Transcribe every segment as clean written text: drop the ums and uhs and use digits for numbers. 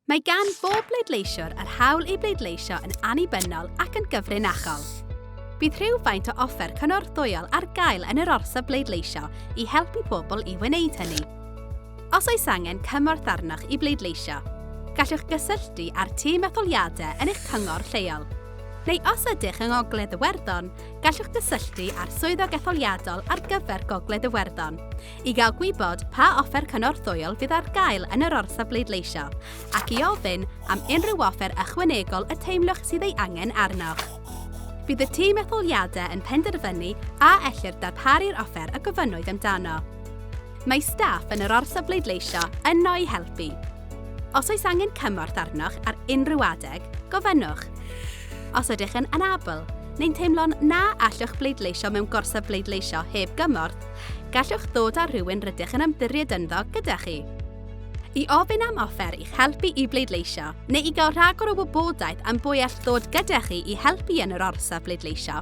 Mae gan bob bleidleisiwr yr hawl i bleidleisio yn annibynnol ac yn gyfrinachol. Bydd rhywfaint o offer cynorthwyol ar gael yn yr orsaf bleidleisio i helpu pobl i wneud hynny. Os oes angen cymorth arnoch i bleidleisio, gallwch gysylltu â'r tîm etholiadau yn eich cyngor lleol. Neu os ydych yng Ngogledd Iwerddon, gallwch gysylltu â'r swyddog etholiadol ar gyfer Gogledd Iwerddon i gael gwybod pa offer cynorthwyol fydd ar gael yn yr orsaf bleidleisio ac i ofyn am unrhyw offer ychwanegol y teimlwch sydd ei angen arnoch. Bydd y tîm etholiadau yn penderfynu a ellir darparu'r offer y gofynnwyd amdano. Mae staff yn yr orsaf bleidleisio yno i helpu. Os oes angen cymorth arnoch ar unrhyw adeg, gofynnwch. Os ydych yn anabl, neu'n teimlo'n na allwch bleidleisio mewn gorsaf bleidleisio heb gymorth, gallwch ddod â rhywun rydych yn ymddiried ynddo gyda chi. I ofyn am offer i'ch helpu i bleidleisio, neu i gael rhagor o wybodaeth am bwy all ddod gyda chi i helpu yn yr orsaf bleidleisio,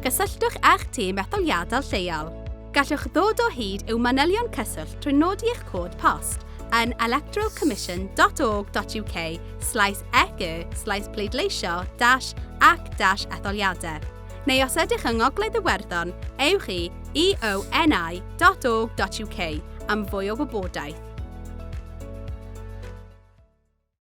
gysylltwch â'ch tîm etholiadol lleol. Gallwch ddod o hyd i'w manylion cyswllt trwy nodi eich cod post yn electoralcommission.org.uk/ege/bleidleisio-ac-etholiadau. Neu os ydych yng Ngogledd Iwerddon, ewch i eoni.org.uk am fwy o wybodaeth.